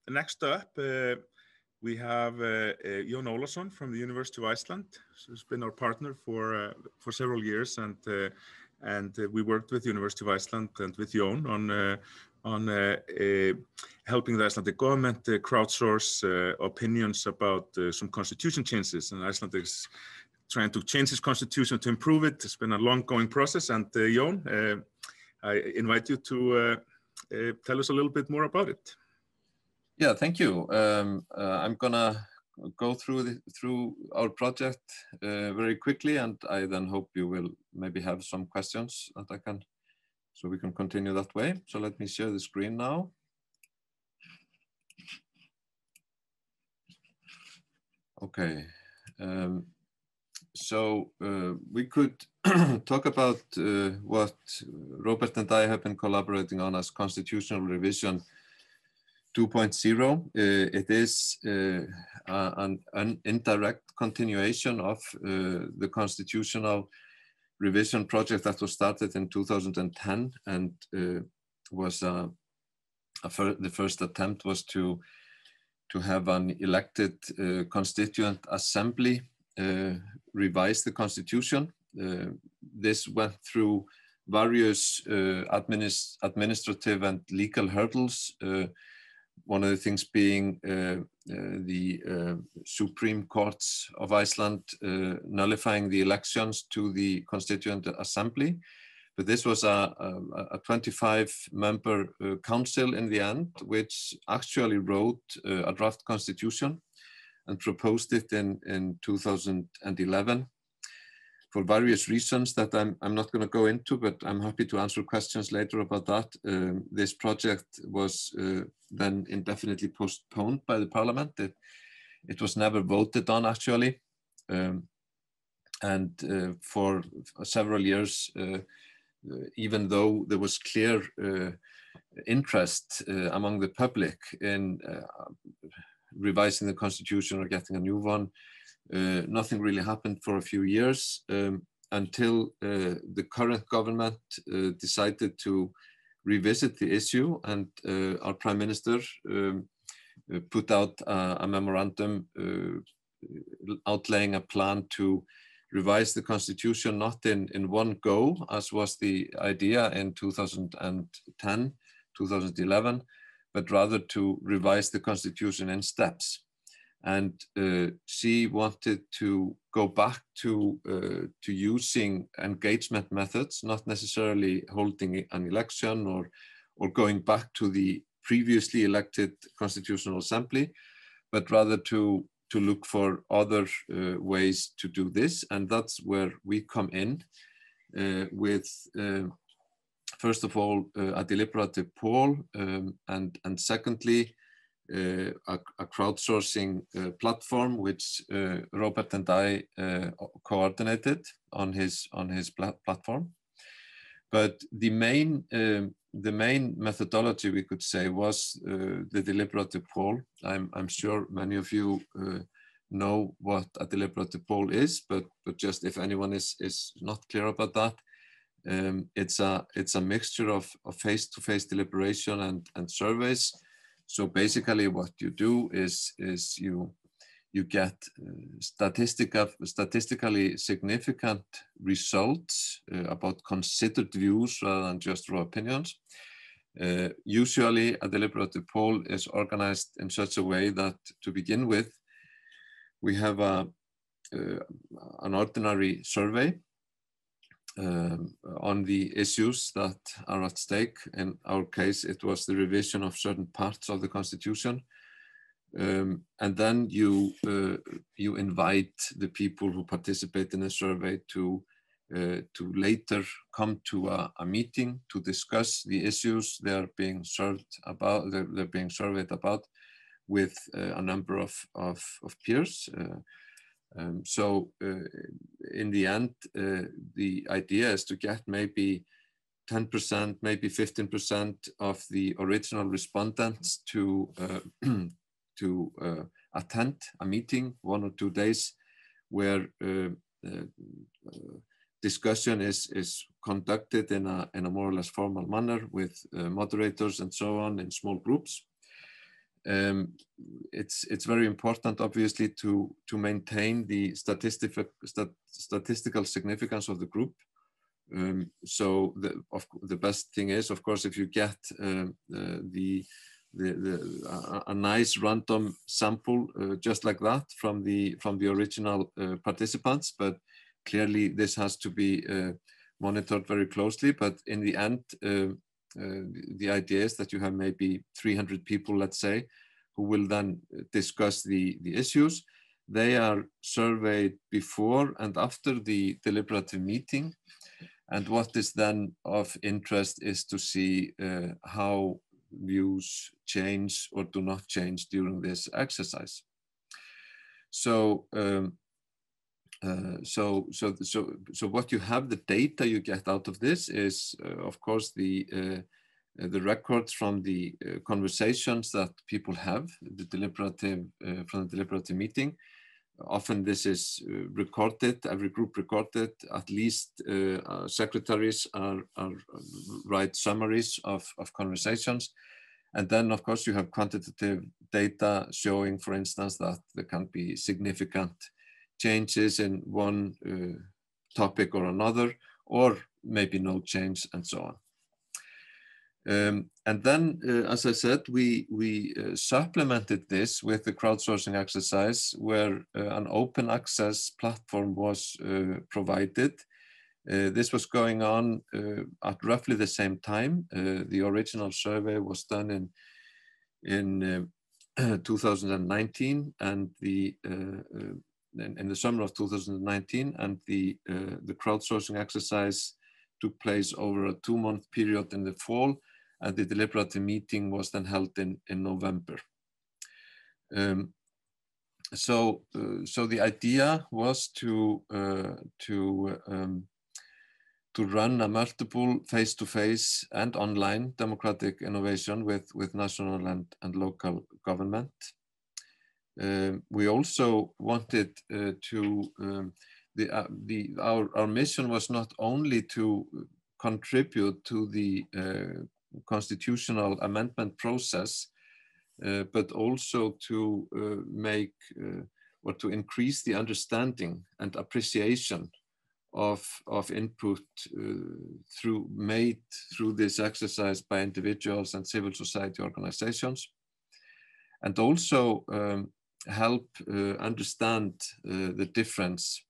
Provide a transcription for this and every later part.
next up, we have Jón Ólafsson from the University of Iceland, who's been our partner for several years, and we worked with the University of Iceland and with Jón on helping the Icelandic government crowdsource opinions about some constitution changes. And Iceland is trying to change its constitution to improve it. It's been a long-going process. And Jón, I invite you to tell us a little bit more about it. Yeah, thank you. I'm gonna go through our project very quickly, and I then hope you will maybe have some questions that I can, so we can continue that way. So let me share the screen now. Okay. So we could talk about what Robert and I have been collaborating on as Constitutional Revision 2.0. It is an indirect continuation of the constitutional revision project that was started in 2010, and was the first attempt was to have an elected constituent assembly revise the constitution. This went through various administrative and legal hurdles. One of the things being the Supreme Courts of Iceland nullifying the elections to the Constituent Assembly. But this was a 25-member council in the end, which actually wrote a draft constitution and proposed it in 2011. For various reasons that I'm not going to go into, but I'm happy to answer questions later about that. This project was then indefinitely postponed by the parliament. It was never voted on, actually. And for several years, even though there was clear interest among the public in revising the constitution or getting a new one, nothing really happened for a few years until the current government decided to revisit the issue, and our Prime Minister put out a memorandum outlaying a plan to revise the constitution not in one go, as was the idea in 2010, 2011, but rather to revise the constitution in steps. And she wanted to go back to using engagement methods, not necessarily holding an election or going back to the previously elected Constitutional Assembly, but rather to look for other ways to do this. And that's where we come in with, first of all, a deliberative poll, and secondly, a crowdsourcing platform, which Robert and I coordinated on his platform. But the main methodology, we could say, was the deliberative poll. I'm sure many of you know what a deliberative poll is, but just if anyone is not clear about that, it's a mixture of face-to-face deliberation and surveys. So basically, what you do is you get statistically significant results about considered views rather than just raw opinions. Usually, a deliberative poll is organized in such a way that, to begin with, we have an ordinary survey on the issues that are at stake. In our case, it was the revision of certain parts of the Constitution. And then you invite the people who participate in the survey to later come to a meeting to discuss the issues they're being surveyed about with a number of peers. So in the end, the idea is to get maybe 10%, maybe 15% of the original respondents to attend a meeting 1 or 2 days where discussion is conducted in a more or less formal manner with moderators and so on in small groups. it's very important, obviously, to maintain the statistical significance of the group. So the best thing is, of course, if you get a nice random sample just like that from the original participants, but clearly this has to be monitored very closely. But in the end, the idea is that you have maybe 300 people, let's say, who will then discuss the issues. They are surveyed before and after the deliberative meeting. And what is then of interest is to see how views change or do not change during this exercise. So, so what you have, the data you get out of this is, of course, the records from the conversations that people have, the deliberative from the deliberative meeting. Often this is recorded, every group recorded, at least secretaries write summaries of conversations. And then, of course, you have quantitative data showing, for instance, that there can be significant changes in one topic or another, or maybe no change, and so on. And then, as I said, we supplemented this with the crowdsourcing exercise, where an open access platform was provided. This was going on at roughly the same time. The original survey was done in 2019, and in the summer of 2019, and the crowdsourcing exercise took place over a 2-month period in the fall, and the deliberative meeting was then held in November. So the idea was to run a multiple face-to-face and online democratic innovation with national and local government. We also wanted our mission was not only to contribute to the constitutional amendment process, but also to make or to increase the understanding and appreciation of input made through this exercise by individuals and civil society organizations, and also help understand the difference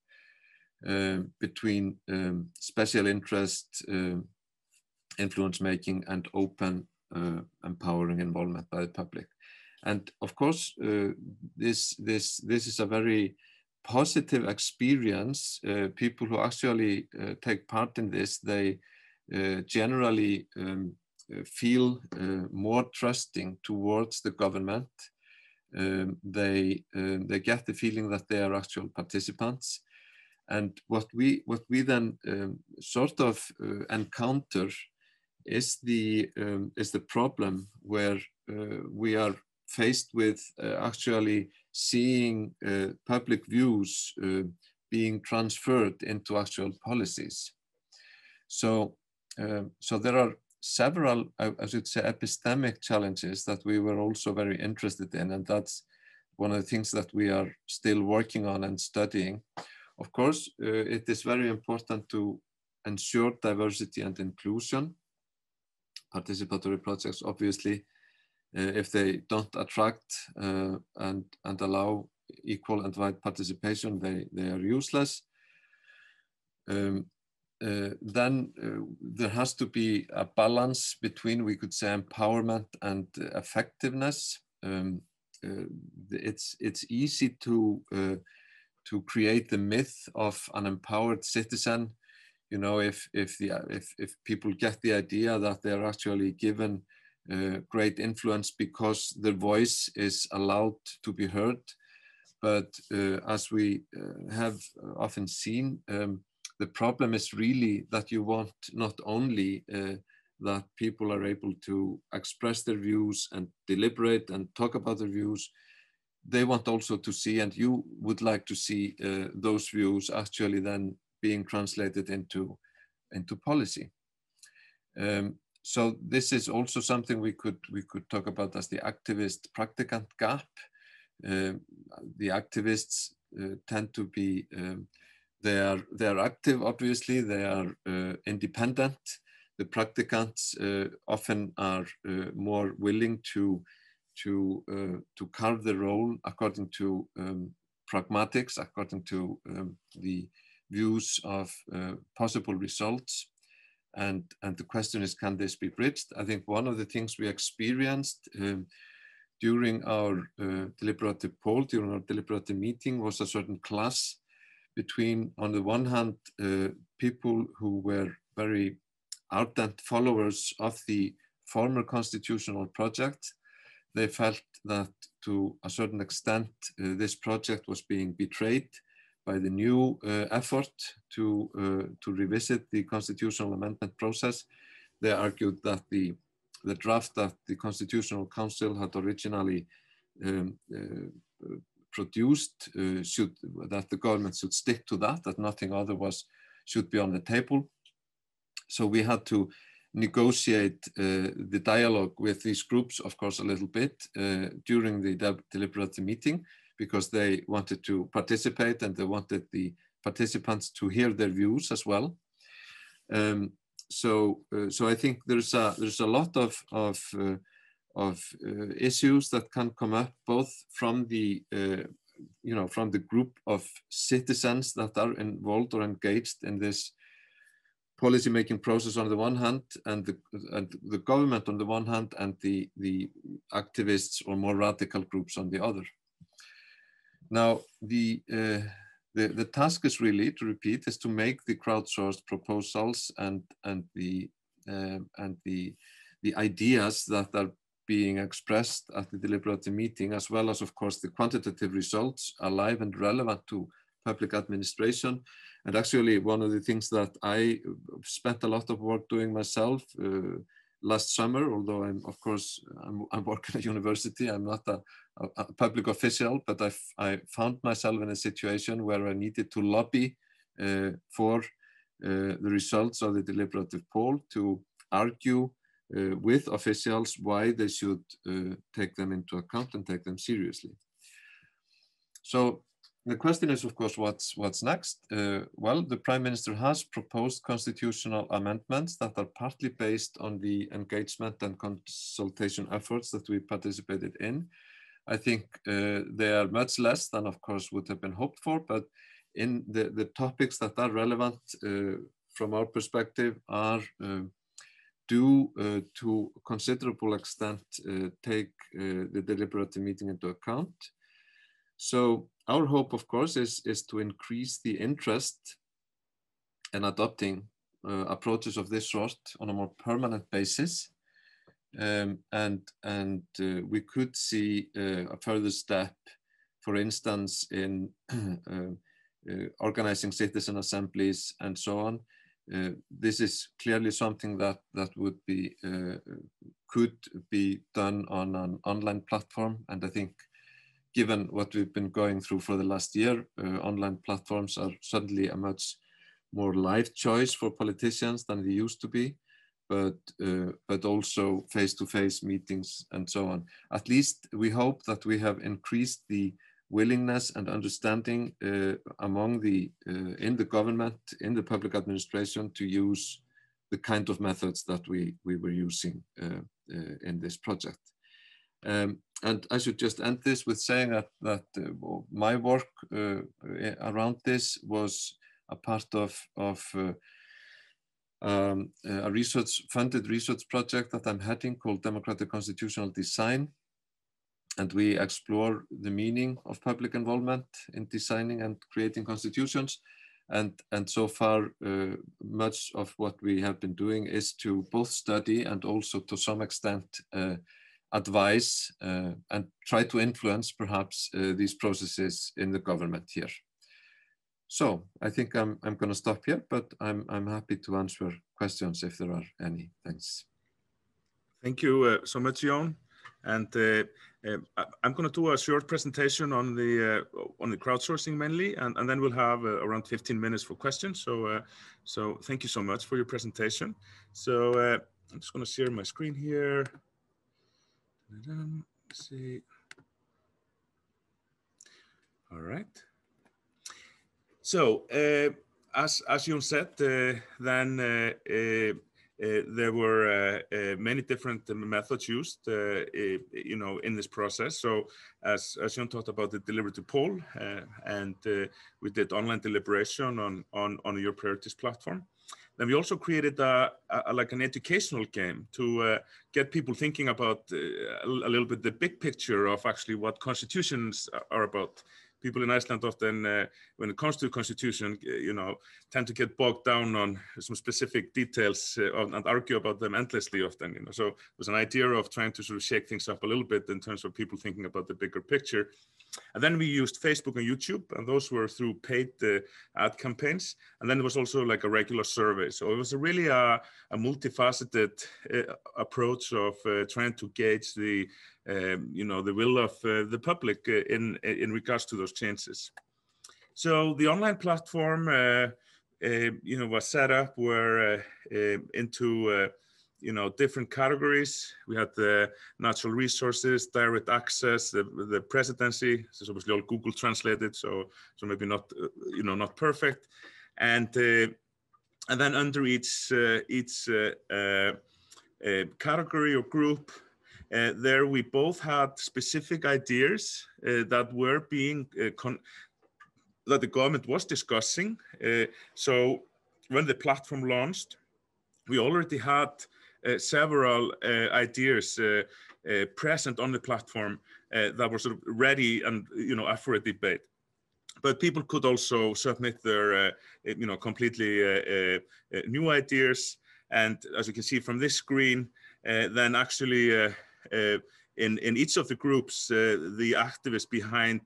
between special interest influence making and open empowering involvement by the public. And of course, this is a very positive experience. People who actually take part in this, they generally feel more trusting towards the government. They get the feeling that they are actual participants. And what we then sort of encounter is the problem where we are faced with actually seeing public views being transferred into actual policies. So there are several, I should say, epistemic challenges that we were also very interested in, and that's one of the things that we are still working on and studying. Of course, it is very important to ensure diversity and inclusion. Participatory projects, obviously, if they don't attract and allow equal and wide participation, they are useless. Then there has to be a balance between, we could say, empowerment and effectiveness. It's easy to create the myth of an empowered citizen. You know, if people get the idea that they're actually given great influence because their voice is allowed to be heard. But as we have often seen, the problem is really that you want not only that people are able to express their views and deliberate and talk about their views, they want also to see, and you would like to see those views actually then being translated into policy. so this is also something we could talk about as the activist practicant gap. The activists tend to be they are active, obviously. They are independent. The practicants often are more willing to carve the role according to pragmatics, according to the views of possible results. And the question is, can this be bridged? I think one of the things we experienced during our deliberative poll, during our deliberative meeting, was a certain clash between, on the one hand, people who were very ardent followers of the former constitutional project. They felt that to a certain extent, this project was being betrayed by the new effort to revisit the constitutional amendment process. They argued that the draft that the Constitutional Council had originally produced that the government should stick to that nothing other should be on the table. So we had to negotiate the dialogue with these groups, of course, a little bit during the deliberative meeting, because they wanted to participate and they wanted the participants to hear their views as well. So I think there's a lot of issues that can come up, both from the from the group of citizens that are involved or engaged in this policy-making process on the one hand, and the government on the one hand, and the activists or more radical groups on the other. Now, the task is really, to repeat, is to make the crowdsourced proposals and the ideas that are being expressed at the deliberative meeting, as well as, of course, the quantitative results, alive and relevant to public administration. And actually, one of the things that I spent a lot of work doing myself last summer, although I'm working at university, I'm not a public official, but I found myself in a situation where I needed to lobby for the results of the deliberative poll, to argue with officials why they should take them into account and take them seriously. So the question is, of course, what's next? Well, the Prime Minister has proposed constitutional amendments that are partly based on the engagement and consultation efforts that we participated in. I think they are much less than, of course, would have been hoped for, but in the topics that are relevant from our perspective are do to a considerable extent take the deliberative meeting into account. So our hope, of course, is to increase the interest in adopting approaches of this sort on a more permanent basis. And we could see a further step, for instance, in organizing citizen assemblies and so on. This is clearly something that would be could be done on an online platform, and I think, given what we've been going through for the last year, online platforms are suddenly a much more live choice for politicians than they used to be, but also face-to-face meetings and so on. At least we hope that we have increased the willingness and understanding among in the government, in the public administration, to use the kind of methods that we were using in this project. And I should just end this with saying that my work around this was a part of a funded research project that I'm heading called Democratic Constitutional Design. And we explore the meaning of public involvement in designing and creating constitutions. And so far, much of what we have been doing is to both study and also to some extent advise and try to influence perhaps these processes in the government here. So I think I'm going to stop here, but I'm happy to answer questions if there are any. Thanks. Thank you so much, Jón. And I'm going to do a short presentation on the crowdsourcing mainly, and then we'll have around 15 minutes for questions. So thank you so much for your presentation. So I'm just going to share my screen here. Let's see. All right. So as Jón said, then there were many different methods used, in this process. So as Jón talked about the deliberative poll, and we did online deliberation on your priorities platform. Then we also created like an educational game to get people thinking about a little bit the big picture of actually what constitutions are about. People in Iceland often, when it comes to the constitution, tend to get bogged down on some specific details and argue about them endlessly often. So there's an idea of trying to sort of shake things up a little bit in terms of people thinking about the bigger picture. And then we used Facebook and YouTube, and those were through paid ad campaigns. And then there was also like a regular survey. So it was really a multifaceted approach of trying to gauge the will of the public in regards to those changes. So the online platform, was set up where into different categories. We had the natural resources, direct access, the presidency. This is obviously all Google translated, so maybe not not perfect. And then under each category or group, there we both had specific ideas that were being that the government was discussing. So when the platform launched, we already had several ideas present on the platform that were sort of ready and up for a debate. But people could also submit their completely new ideas. And as you can see from this screen, then actually in each of the groups, the activists behind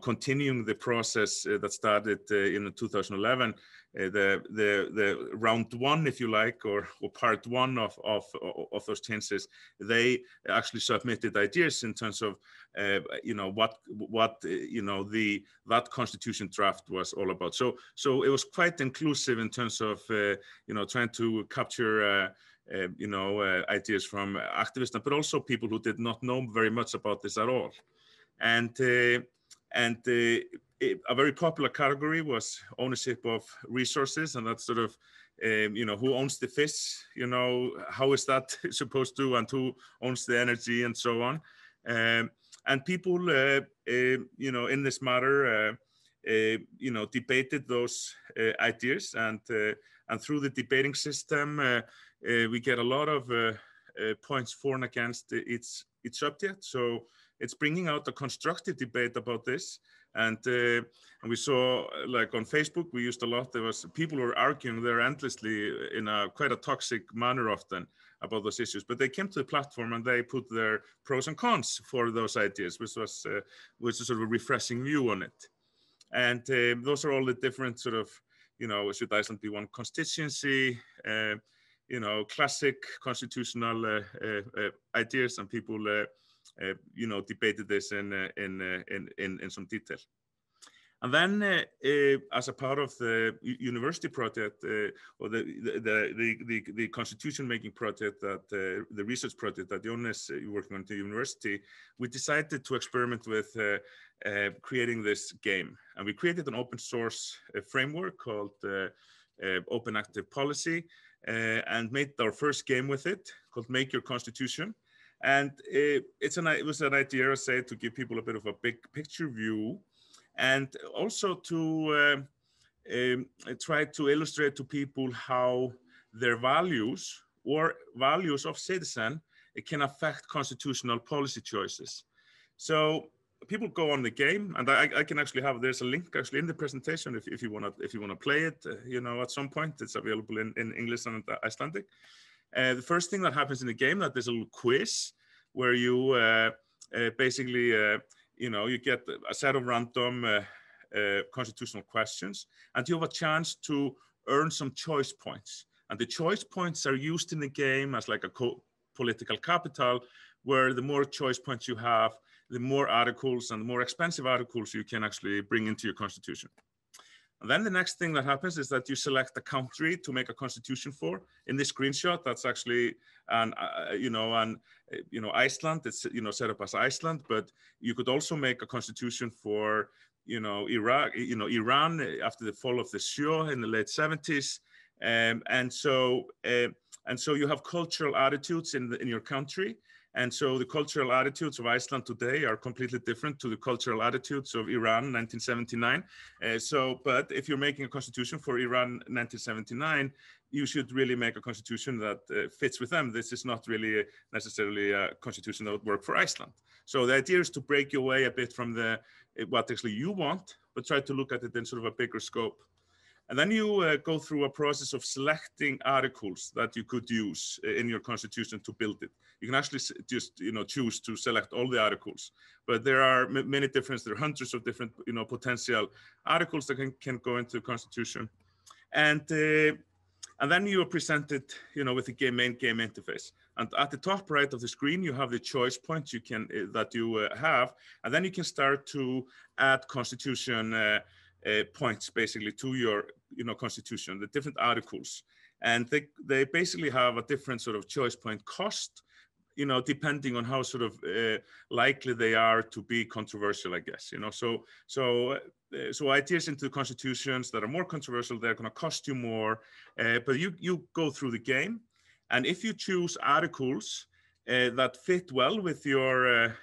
continuing the process that started in 2011, the round one, if you like, or part one of those changes, they actually submitted ideas in terms of what that constitution draft was all about. So it was quite inclusive in terms of trying to capture ideas from activists, but also people who did not know very much about this at all. And a very popular category was ownership of resources, and that's sort of who owns the fish, how is that supposed to, and who owns the energy, and so on. And people in this matter debated those ideas, and through the debating system we get a lot of points for and against each subject. So it's bringing out a constructive debate about this. And we saw, like on Facebook, we used a lot. There was people who were arguing there endlessly in quite a toxic manner often about those issues. But they came to the platform and they put their pros and cons for those ideas, which was sort of a refreshing view on it. And those are all the different sort of, should Iceland be one constituency? Classic constitutional ideas, and people debated this in some detail. And then, as a part of the university project, or the constitution-making project, the research project that Jón is working on at the university, we decided to experiment with creating this game. And we created an open source framework called Open Active Policy, and made our first game with it called Make Your Constitution. And it was an idea, I say, to give people a bit of a big picture view, and also to try to illustrate to people how their values or values of citizen can affect constitutional policy choices. So people go on the game, and I can actually there's a link actually in the presentation if you wanna play it. At some point it's available in English and Icelandic. The first thing that happens in the game, that there's a little quiz where you basically you get a set of random constitutional questions, and you have a chance to earn some choice points. And the choice points are used in the game as like a political capital, where the more choice points you have, the more articles and the more expensive articles you can actually bring into your constitution. And then the next thing that happens is that you select a country to make a constitution for. In this screenshot, that's actually Iceland. It's set up as Iceland, but you could also make a constitution for Iraq, Iran after the fall of the Shah in the late 70s, and so you have cultural attitudes in your country. And so the cultural attitudes of Iceland today are completely different to the cultural attitudes of Iran in 1979. But if you're making a constitution for Iran 1979, you should really make a constitution that fits with them. This is not really necessarily a constitution that would work for Iceland. So the idea is to break your way a bit from what actually you want, but try to look at it in sort of a bigger scope. And then you go through a process of selecting articles that you could use in your constitution to build it. You can actually just choose to select all the articles, but there are many different. There are hundreds of different potential articles that can go into the constitution, and then you are presented with the main game interface. And at the top right of the screen, you have the choice points that you have, and then you can start to add constitution points basically to your constitution, the different articles, and they basically have a different sort of choice point cost, depending on how sort of likely they are to be controversial, I guess. So ideas into the constitutions that are more controversial, they're going to cost you more, but you go through the game, and if you choose articles that fit well with your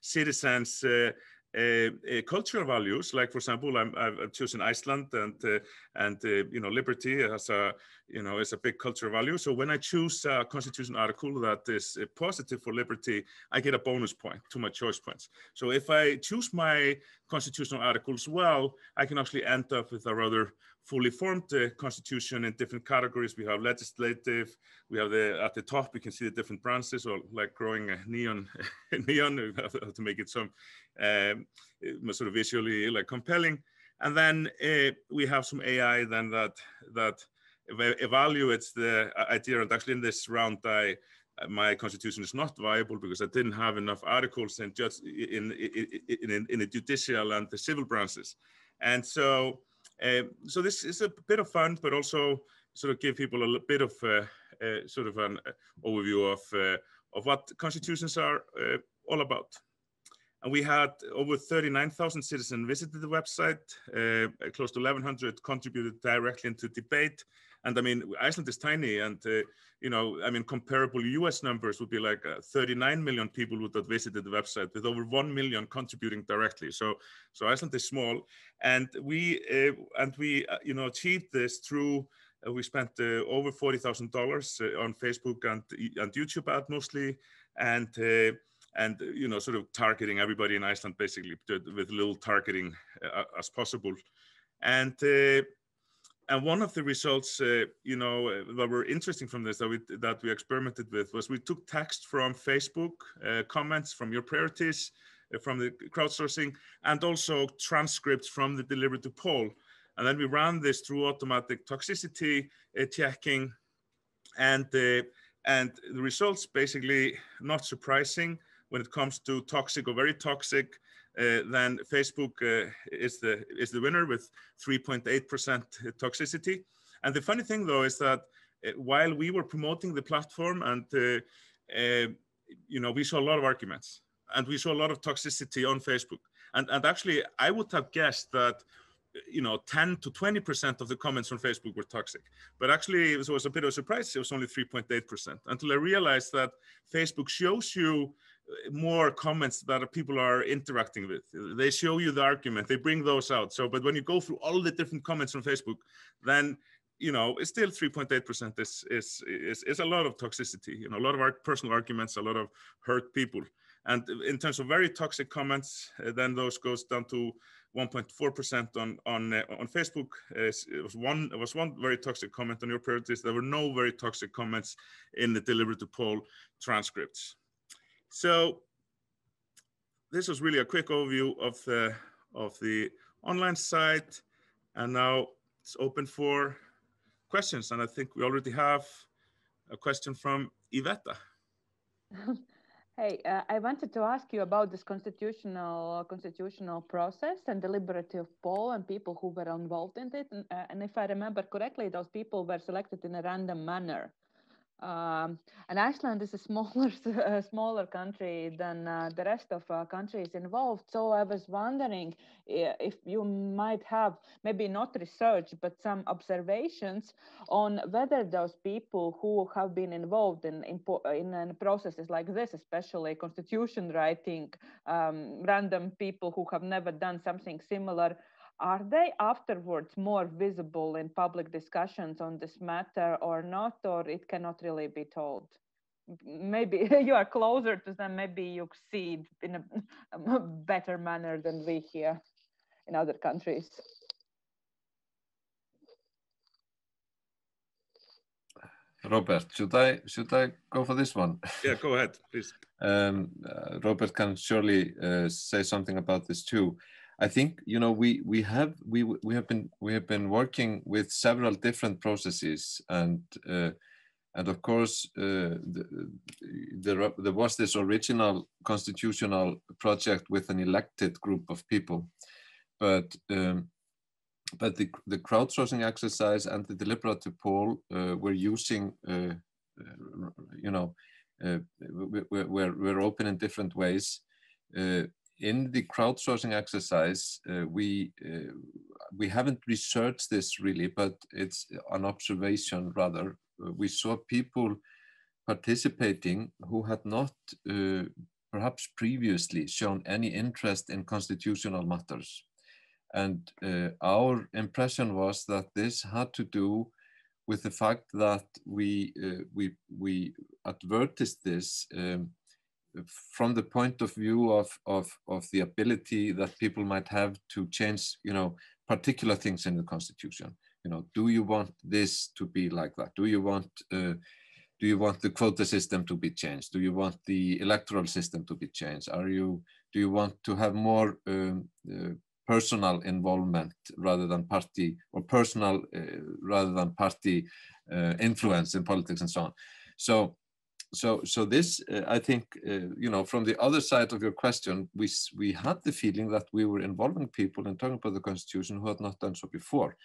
citizens' cultural values, like for example, I've chosen Iceland, and liberty as is a big cultural value. So when I choose a constitution article that is positive for liberty, I get a bonus point to my choice points. So if I choose my constitutional articles well, I can actually end up with a rather fully formed constitution in different categories. We have legislative, we have at the top, you can see the different branches, or like growing a neon, we have to make it some sort of visually compelling. And then we have some AI then that evaluates the idea. And actually in this round, my constitution is not viable because I didn't have enough articles in the judicial and the civil branches. And so this is a bit of fun, but also sort of give people a bit of sort of an overview of what constitutions are all about. And we had over 39,000 citizens visited the website, close to 1,100 contributed directly into debate. And I mean, Iceland is tiny, and comparable US numbers would be like 39 million people would have visited the website, with over 1 million contributing directly. So Iceland is small, and we achieved this through. We spent over $40,000 on Facebook and YouTube ad mostly, and sort of targeting everybody in Iceland basically with little targeting as possible. And one of the results, that were interesting from this that we experimented with was we took text from Facebook, comments from your priorities, from the crowdsourcing, and also transcripts from the deliberative poll. And then we ran this through automatic toxicity checking, and the results basically not surprising. When it comes to toxic or very toxic, then Facebook is the winner with 3.8% toxicity. And the funny thing, though, is that while we were promoting the platform, and we saw a lot of arguments, and we saw a lot of toxicity on Facebook. And actually, I would have guessed that 10 to 20% of the comments on Facebook were toxic. But actually, it was a bit of a surprise. It was only 3.8%, until I realized that Facebook shows you more comments that people are interacting with. They show you the argument, they bring those out. So, but when you go through all the different comments on Facebook, then it's still 3.8% is a lot of toxicity. A lot of personal arguments, a lot of hurt people. And in terms of very toxic comments, then those goes down to 1.4% on Facebook. It was one very toxic comment on your priorities. There were no very toxic comments in the deliberative poll transcripts. So this was really a quick overview of the online site, and now it's open for questions. And I think we already have a question from Iveta. Hey, I wanted to ask you about this constitutional process and deliberative poll and people who were involved in it. And if I remember correctly, those people were selected in a random manner. And Iceland is a smaller country than the rest of countries involved. So I was wondering if you might have maybe not research, but some observations on whether those people who have been involved in processes like this, especially constitution writing, random people who have never done something similar, are they afterwards more visible in public discussions on this matter or not, or it cannot really be told? Maybe you are closer to them, maybe you see it in a better manner than we here in other countries. Robert, should I go for this one? Yeah, go ahead, please. Robert can surely say something about this too. I think, you know, we have been working with several different processes, and of course there was this original constitutional project with an elected group of people, but the crowdsourcing exercise and the deliberative poll were using, you know, we're open in different ways. In the crowdsourcing exercise, we haven't researched this really, but it's an observation rather. We saw people participating who had not perhaps previously shown any interest in constitutional matters. And our impression was that this had to do with the fact that we advertised this from the point of view of the ability that people might have to change, you know, particular things in the Constitution. You know, do you want this to be like that? Do you want the quota system to be changed? Do you want the electoral system to be changed? Do you want to have more personal involvement rather than party, or personal rather than party influence in politics and so on? So this, I think, you know, from the other side of your question, we had the feeling that we were involving people and talking about the Constitution who had not done so before.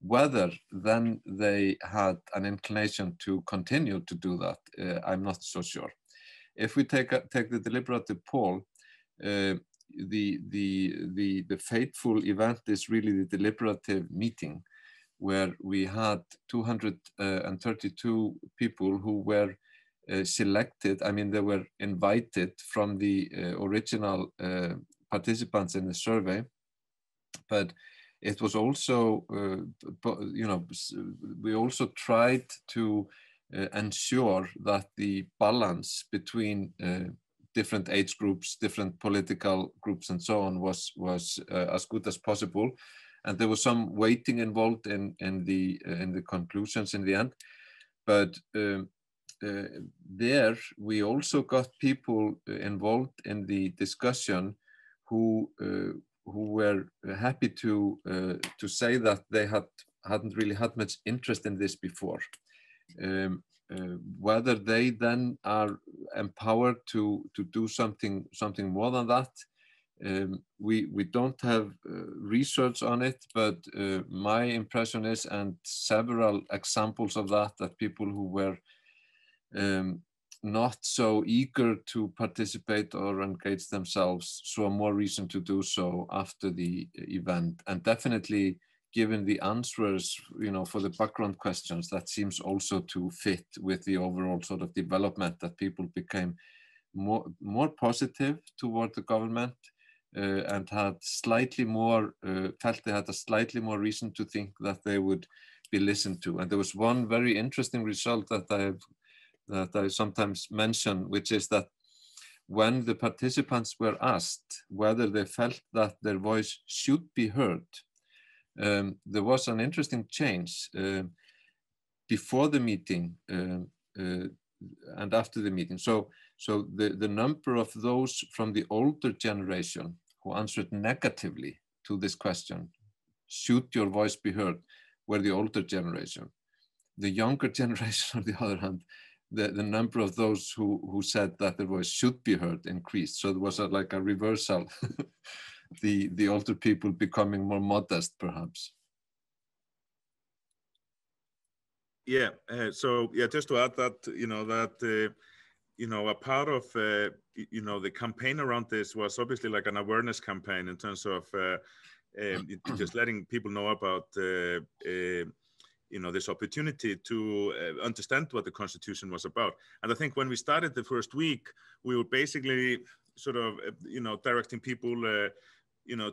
Whether then they had an inclination to continue to do that, I'm not so sure. If we take the deliberative poll, the fateful event is really the deliberative meeting, where we had 232 people who were selected. I mean, they were invited from the original participants in the survey, but it was also, you know, we also tried to ensure that the balance between different age groups, different political groups, and so on was as good as possible. And there was some weighting involved in the conclusions in the end, but there we also got people involved in the discussion who were happy to say that they hadn't really had much interest in this before. Whether they then are empowered to do something more than that, we don't have research on it, but my impression is, and several examples of that people who were not so eager to participate or engage themselves saw more reason to do so after the event. And definitely, given the answers, you know, for the background questions, that seems also to fit with the overall sort of development, that people became more positive toward the government and had slightly more, felt they had a slightly more reason to think that they would be listened to. And there was one very interesting result that I sometimes mention, which is that when the participants were asked whether they felt that their voice should be heard, there was an interesting change before the meeting and after the meeting. So the number of those from the older generation who answered negatively to this question, should your voice be heard, were the older generation. The younger generation, on the other hand, the number of those who said that their voice should be heard increased. So there was like a reversal, the older people becoming more modest, perhaps. Yeah. So yeah, just to add that, a part of the campaign around this was obviously like an awareness campaign in terms of just letting people know about this opportunity to understand what the Constitution was about. And I think when we started the first week, we were basically sort of directing people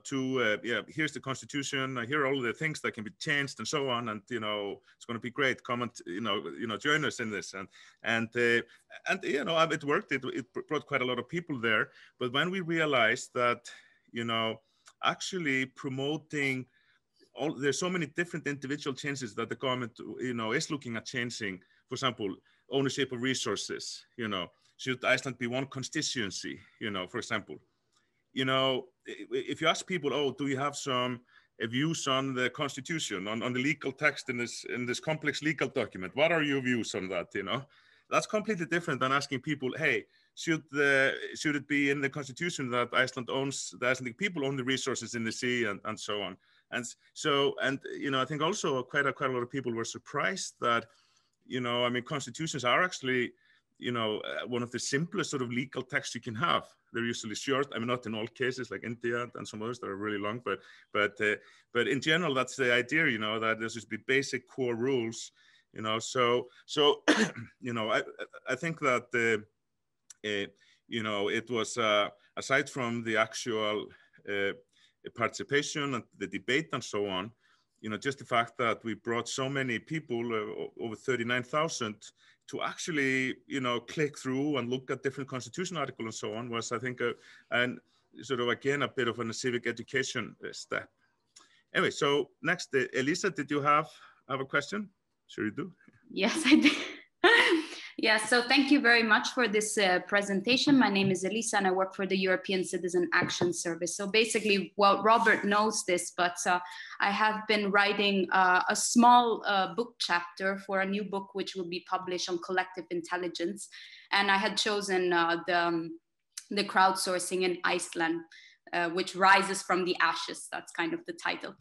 to here's the Constitution, here are all the things that can be changed and so on, and it's going to be great, come and join us in this, and it worked. It brought quite a lot of people there. But when we realized that actually promoting there's so many different individual changes that the government is looking at changing. For example, ownership of resources. Should Iceland be one constituency? For example, if you ask people, oh, do you have some views on the Constitution, on the legal text in this complex legal document? What are your views on that? That's completely different than asking people, hey, should it be in the Constitution that Iceland owns, the Icelandic people own the resources in the sea and so on. And so, I think also quite a lot of people were surprised that, constitutions are actually, one of the simplest sort of legal texts you can have. They're usually short. Not in all cases, like India and some others that are really long, but in general, that's the idea, that there's just be basic core rules, so I think that, it was, aside from the actual participation and the debate and so on, just the fact that we brought so many people, over 39,000, to actually, click through and look at different constitution articles and so on, was, I think, and sort of, again, a bit of a civic education step. Anyway, so next, Elisa, did you have a question? Sure you do. Yes, I did. Yeah, so thank you very much for this presentation. My name is Elisa and I work for the European Citizen Action Service. So basically, well, Robert knows this, but I have been writing a small book chapter for a new book which will be published on collective intelligence. And I had chosen the crowdsourcing in Iceland, which rises from the ashes. That's kind of the title.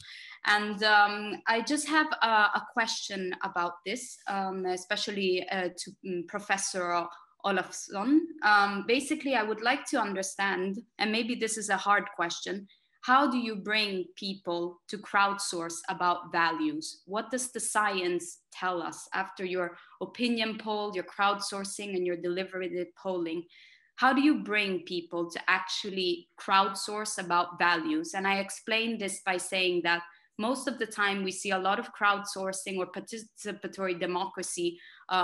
And I just have a question about this, especially to Professor Ólafsson. Basically, I would like to understand, and maybe this is a hard question, how do you bring people to crowdsource about values? What does the science tell us after your opinion poll, your crowdsourcing, and your deliberative polling? How do you bring people to actually crowdsource about values? And I explained this by saying that most of the time we see a lot of crowdsourcing or participatory democracy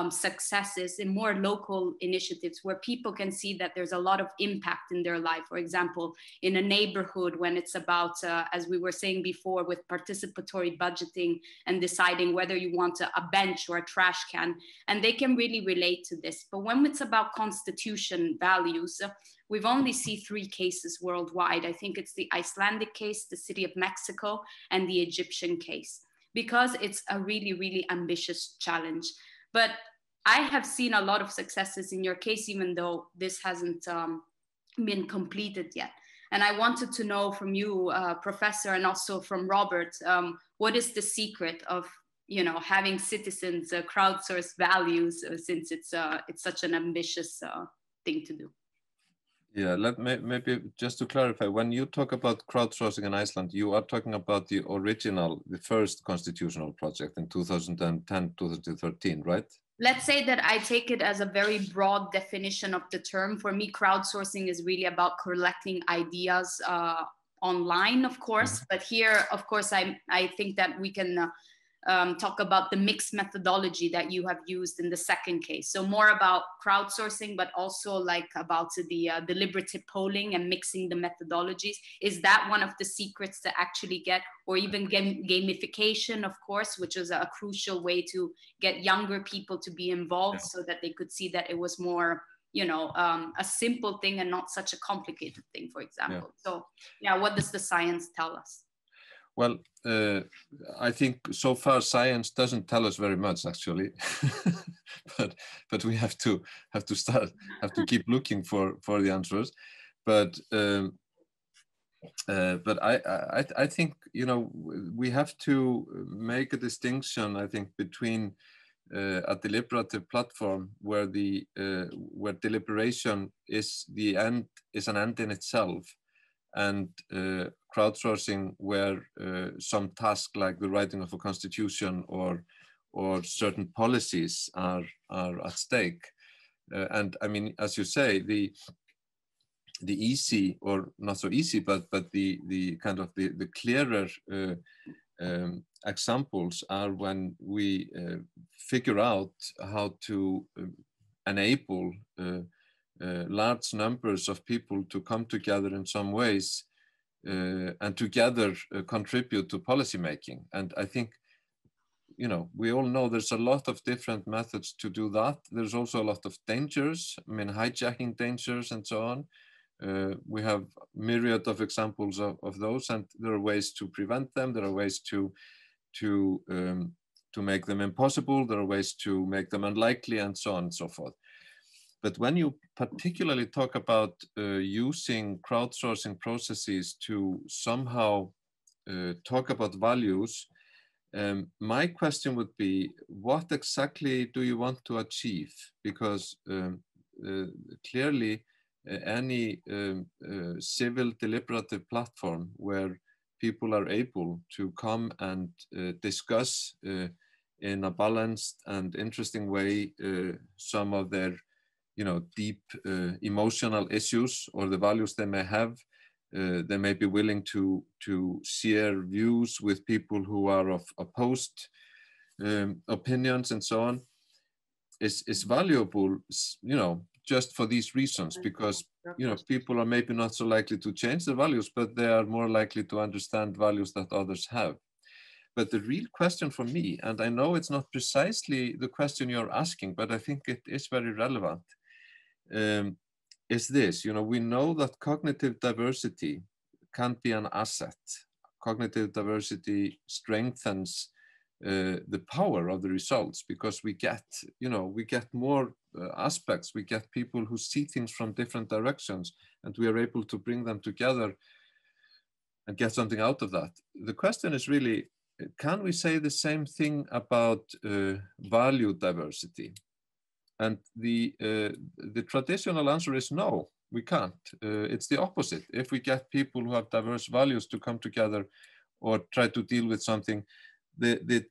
successes in more local initiatives where people can see that there's a lot of impact in their life. For example, in a neighborhood when it's about, as we were saying before, with participatory budgeting and deciding whether you want a bench or a trash can, and they can really relate to this. But when it's about constitution values, we've only seen 3 cases worldwide. I think it's the Icelandic case, the City of Mexico, and the Egyptian case, because it's a really, really ambitious challenge. But I have seen a lot of successes in your case, even though this hasn't been completed yet. And I wanted to know from you, Professor, and also from Robert, what is the secret of having citizens crowdsource values, since it's such an ambitious thing to do? Yeah, maybe just to clarify, when you talk about crowdsourcing in Iceland, you are talking about the first constitutional project in 2010, 2013, right? Let's say that I take it as a very broad definition of the term. For me, crowdsourcing is really about collecting ideas online, of course. Mm-hmm. But here, of course, I think that we can talk about the mixed methodology that you have used in the second case. So more about crowdsourcing, but also like about the deliberative polling and mixing the methodologies. Is that one of the secrets to actually get, or even gamification, of course, which is a crucial way to get younger people to be involved, so that they could see that it was more, a simple thing and not such a complicated thing, for example. Yeah. So yeah, what does the science tell us? Well, I think so far science doesn't tell us very much, actually, but we have to keep looking for the answers. But I think, you know, we have to make a distinction, I think, between a deliberative platform where where deliberation is an end in itself, and crowdsourcing where some task like the writing of a constitution or certain policies are at stake. And I mean, as you say, the easy, or not so easy, but the kind of the clearer examples are when we figure out how to enable large numbers of people to come together in some ways and together contribute to policy making. And I think, you know, we all know there's a lot of different methods to do that. There's also a lot of dangers, I mean, hijacking dangers and so on. We have myriad of examples of those, and there are ways to prevent them. There are ways to make them impossible. There are ways to make them unlikely, and so on and so forth. But when you particularly talk about using crowdsourcing processes to somehow talk about values, my question would be, what exactly do you want to achieve? Because clearly any civil deliberative platform where people are able to come and discuss in a balanced and interesting way some of their, you know, deep emotional issues or the values they may have. They may be willing to share views with people who are of opposed opinions and so on, is valuable, you know, just for these reasons, because, you know, people are maybe not so likely to change their values, but they are more likely to understand values that others have. But the real question for me, and I know it's not precisely the question you're asking, but I think it is very relevant, is this. You know, we know that cognitive diversity can be an asset. Cognitive diversity strengthens the power of the results, because we get, you know, we get more aspects, we get people who see things from different directions, and we are able to bring them together and get something out of that. The question is really, can we say the same thing about value diversity? And the traditional answer is no, we can't. It's the opposite. If we get people who have diverse values to come together or try to deal with something, the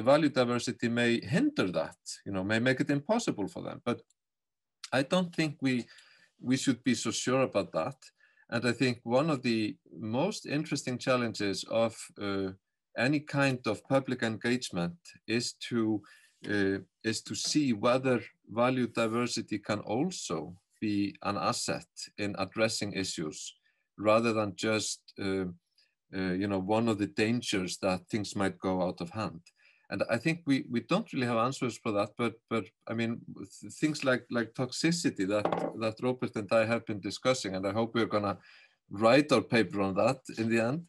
value diversity may hinder that, you know, may make it impossible for them. But I don't think we should be so sure about that. And I think one of the most interesting challenges of any kind of public engagement is to see whether value diversity can also be an asset in addressing issues, rather than just you know, one of the dangers that things might go out of hand. And I think we don't really have answers for that, but I mean, things like toxicity that Robert and I have been discussing, and I hope we're gonna write our paper on that in the end,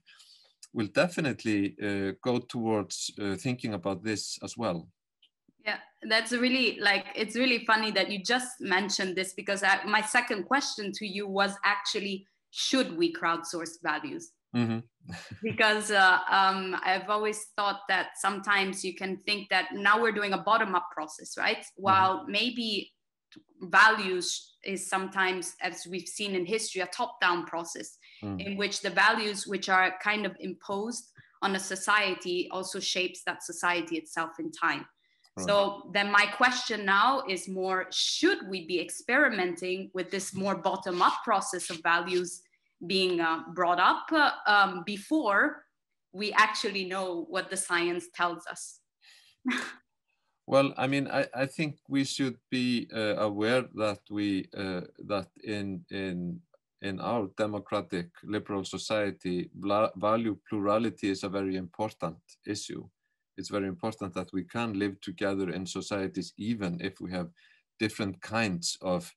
will definitely go towards thinking about this as well. Yeah, that's really, like, it's really funny that you just mentioned this, because my second question to you was actually, should we crowdsource values? Mm-hmm. Because I've always thought that sometimes you can think that now we're doing a bottom-up process, right? While maybe values is sometimes, as we've seen in history, a top-down process in which the values which are kind of imposed on a society also shapes that society itself in time. Right. So then my question now is more, should we be experimenting with this more bottom-up process of values being brought up before we actually know what the science tells us? Well, I mean, I think we should be aware that that in our democratic liberal society, value plurality is a very important issue. It's very important that we can live together in societies, even if we have different kinds of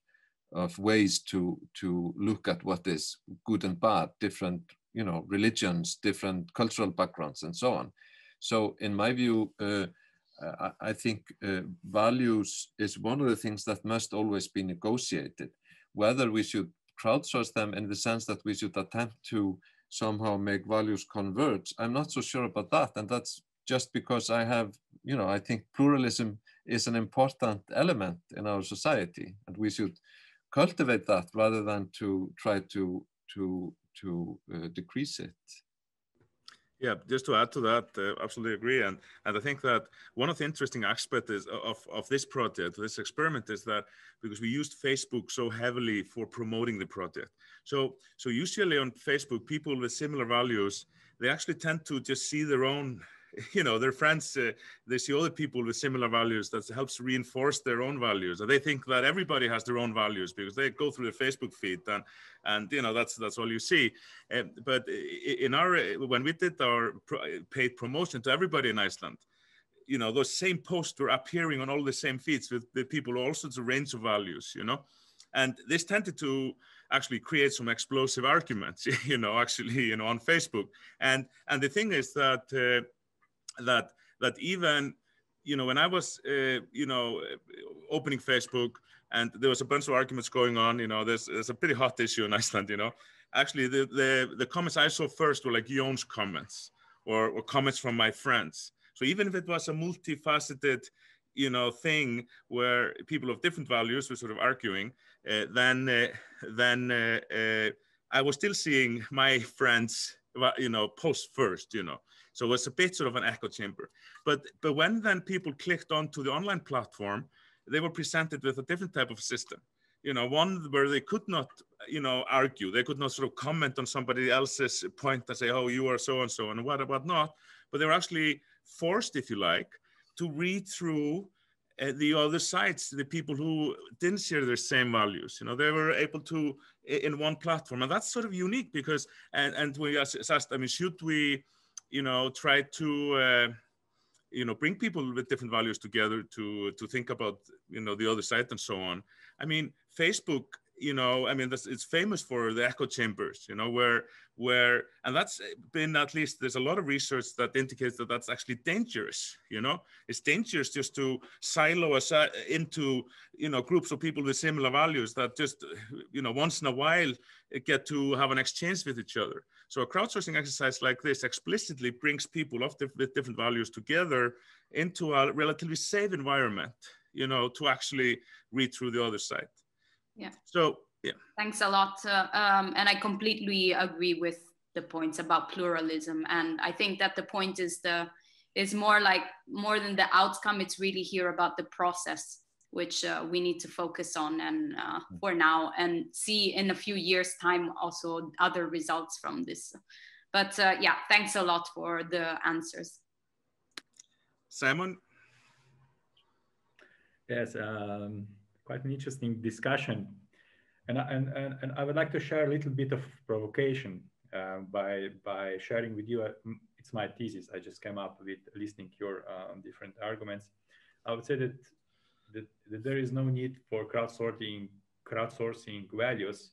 ways to look at what is good and bad, different you know, religions, different cultural backgrounds, and so on. So in my view, I think values is one of the things that must always be negotiated. Whether we should crowdsource them in the sense that we should attempt to somehow make values converge, I'm not so sure about that. And that's just because I have, you know, I think pluralism is an important element in our society, and we should cultivate that rather than to try to decrease it. Yeah, just to add to that, absolutely agree. And I think that one of the interesting aspects is of this project, this experiment, is that because we used Facebook so heavily for promoting the project. So usually on Facebook, people with similar values, they actually tend to just see their own, you know, their friends, they see other people with similar values. That helps reinforce their own values. And they think that everybody has their own values because they go through their Facebook feed and you know, that's all you see. But in our, when we did our paid promotion to everybody in Iceland, you know, those same posts were appearing on all the same feeds with people all sorts of range of values, you know, and this tended to actually create some explosive arguments, you know, actually, you know, on Facebook. And the thing is that that even, you know, when I was, you know, opening Facebook and there was a bunch of arguments going on, you know, there's a pretty hot issue in Iceland, you know. Actually, the comments I saw first were like Jón's comments or comments from my friends. So even if it was a multifaceted, you know, thing where people of different values were sort of arguing, then I was still seeing my friends, you know, post first, you know. So it was a bit sort of an echo chamber. But when then people clicked onto the online platform, they were presented with a different type of system. You know, one where they could not, you know, argue. They could not sort of comment on somebody else's point and say, oh, you are so and so and what not. But they were actually forced, if you like, to read through the other sides, the people who didn't share their same values. You know, they were able to in one platform. And that's sort of unique because, and we asked, I mean, should we, you know, try to, you know, bring people with different values together to think about, you know, the other side and so on. I mean, Facebook, you know, I mean, it's famous for the echo chambers, you know, where, and that's been, at least there's a lot of research that indicates that that's actually dangerous, you know. It's dangerous just to silo us into, you know, groups of people with similar values that just, you know, once in a while get to have an exchange with each other. So a crowdsourcing exercise like this explicitly brings people with different values together into a relatively safe environment, you know, to actually read through the other side. Yeah. So, yeah. Thanks a lot. And I completely agree with the points about pluralism. And I think that the point is more than the outcome. It's really here about the process, which we need to focus on and for now, and see in a few years' time also other results from this. But yeah, thanks a lot for the answers. Simon? Yes, quite an interesting discussion. And I would like to share a little bit of provocation by sharing with you, it's my thesis. I just came up with listening your different arguments. I would say that there is no need for crowdsourcing values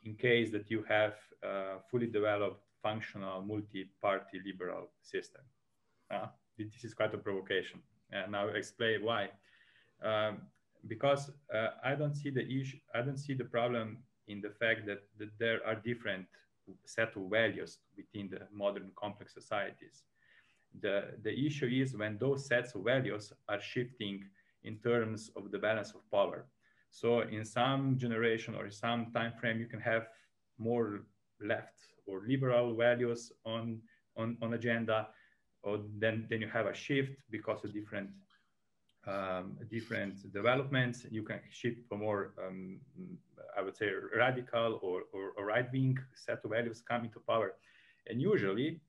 in case that you have a fully developed functional multi-party liberal system. This is quite a provocation, and I'll explain why. Because I don't see the issue. I don't see the problem in the fact that there are different set of values within the modern complex societies. The issue is when those sets of values are shifting in terms of the balance of power. So in some generation or some time frame, you can have more left or liberal values on agenda, or then you have a shift because of different developments. You can shift for more, I would say, radical or right-wing set of values coming to power. And usually,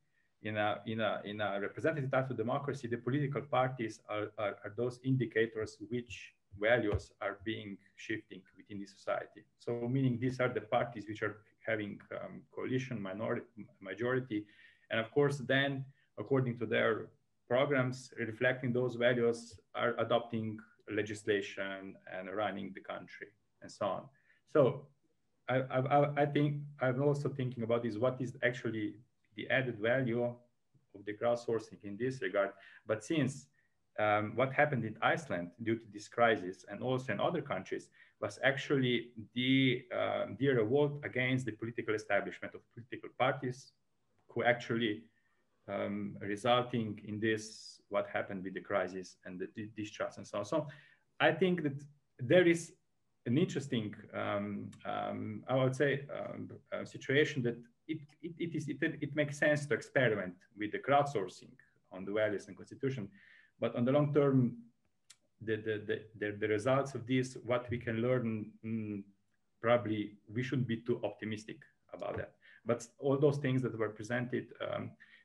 in a representative type of democracy, the political parties are those indicators which values are being shifting within the society. So meaning these are the parties which are having coalition, minority, majority. And of course, then according to their programs reflecting those values are adopting legislation and running the country and so on. So I think I'm also thinking about is what is actually the added value of the crowdsourcing in this regard. But since what happened in Iceland due to this crisis and also in other countries was actually the revolt against the political establishment of political parties who actually resulting in this, what happened with the crisis and the distrust and so on. So I think that there is an interesting, I would say, situation that it makes sense to experiment with the crowdsourcing on the values and constitution, but on the long term, the results of this, what we can learn, probably we shouldn't be too optimistic about that. But all those things that were presented,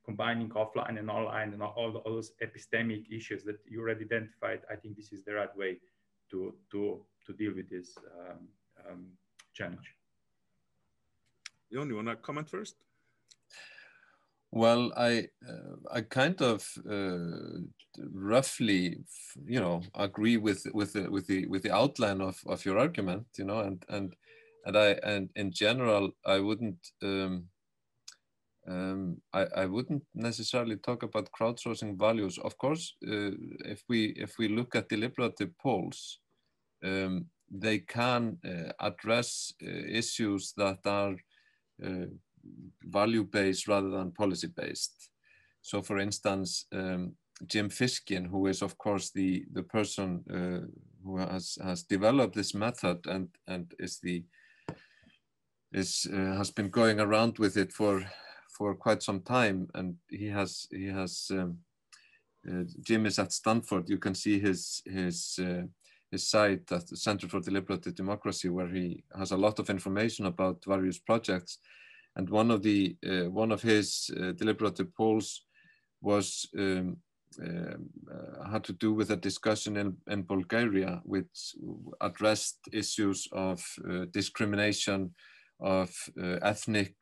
combining offline and online and all those epistemic issues that you already identified, I think this is the right way to deal with this challenge. Jon, you want to comment first? Well, I kind of roughly, agree with the outline of your argument, and in general, I wouldn't I wouldn't necessarily talk about crowdsourcing values. Of course, if we look at deliberative polls, they can address issues that are value-based rather than policy-based. So, for instance, Jim Fishkin, who is of course the person who has developed this method and has been going around with it for quite some time, and Jim is at Stanford. You can see his site at the Center for Deliberative Democracy, where he has a lot of information about various projects. And one of his deliberative polls was had to do with a discussion in Bulgaria, which addressed issues of discrimination, of ethnic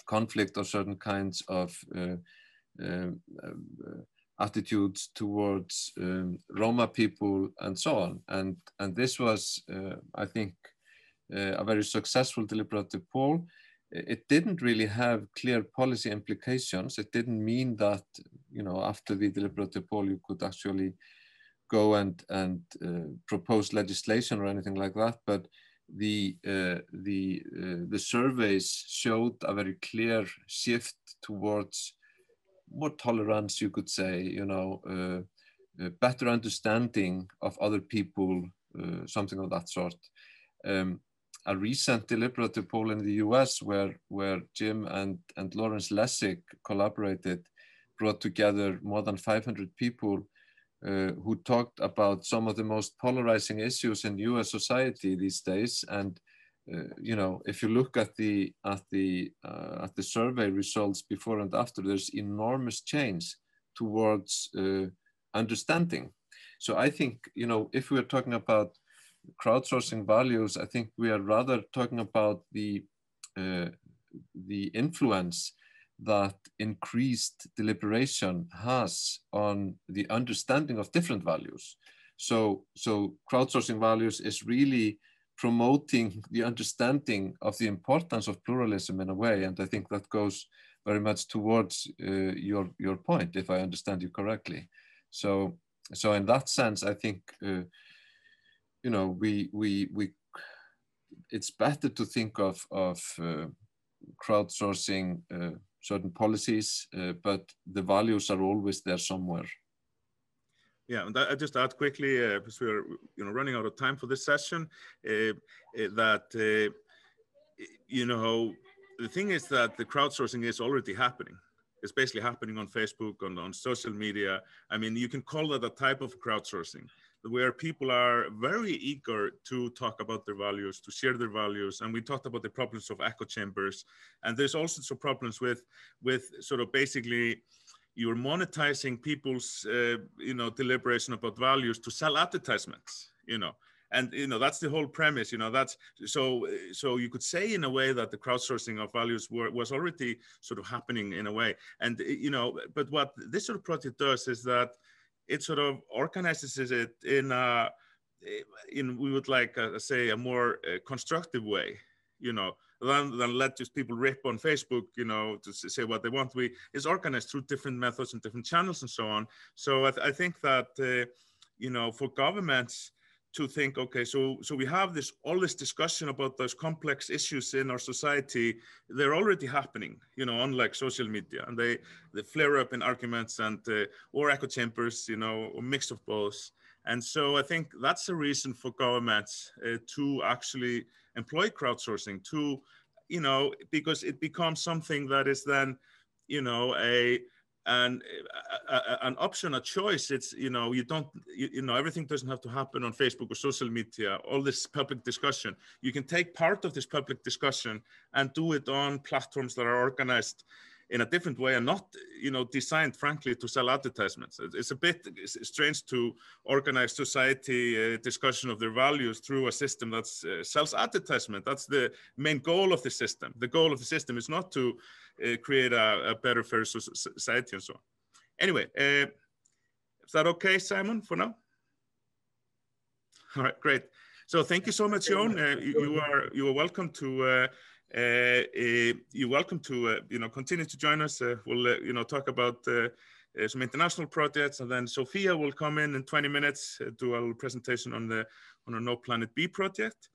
conflict, or certain kinds of attitudes towards Roma people and so on. And this was, I think, a very successful deliberative poll. It didn't really have clear policy implications. It didn't mean that, after the deliberative poll, you could actually go and propose legislation or anything like that. But the surveys showed a very clear shift towards more tolerance, you could say, better understanding of other people, something of that sort. A recent deliberative poll in the US where Jim and Lawrence Lessig collaborated brought together more than 500 people who talked about some of the most polarizing issues in US society these days. And if you look at the survey results before and after, there's enormous change towards understanding. So I think, if we're talking about crowdsourcing values, I think we are rather talking about the influence that increased deliberation has on the understanding of different values. So crowdsourcing values is really promoting the understanding of the importance of pluralism in a way, and I think that goes very much towards your point, if I understand you correctly. So in that sense, I think it's better to think of crowdsourcing certain policies, but the values are always there somewhere. Yeah, and I just add quickly, because we're running out of time for this session, that the thing is that the crowdsourcing is already happening. It's basically happening on Facebook, on social media. I mean, you can call that a type of crowdsourcing, where people are very eager to talk about their values, to share their values. And we talked about the problems of echo chambers. And there's also some problems with sort of basically you're monetizing people's, deliberation about values to sell advertisements, And that's the whole premise. That's so you could say in a way that the crowdsourcing of values was already sort of happening in a way. And but what this sort of project does is that it sort of organizes it in a we would like, say, a more constructive way, rather than let just people rip on Facebook, to say what they want. It's organized through different methods and different channels and so on. So I think that, for governments to think, okay, so we have all this discussion about those complex issues in our society, they're already happening, unlike social media, and they flare up in arguments and or echo chambers, or mix of both. And so I think that's a reason for governments to actually employ crowdsourcing, because it becomes something that is then, an option, a choice. It's, everything doesn't have to happen on Facebook or social media, all this public discussion. You can take part of this public discussion and do it on platforms that are organized in a different way and not, designed, frankly, to sell advertisements. It's a bit strange to organize society discussion of their values through a system that sells advertisement. That's the main goal of the system. The goal of the system is not to create a better, fair society and so on. Anyway, is that okay, Simon, for now? All right, great. So thank you so much, Jón. You are welcome to. You're welcome to continue to join us. We'll talk about some international projects, and then Sophia will come in 20 minutes, do a little presentation on our No Planet B project.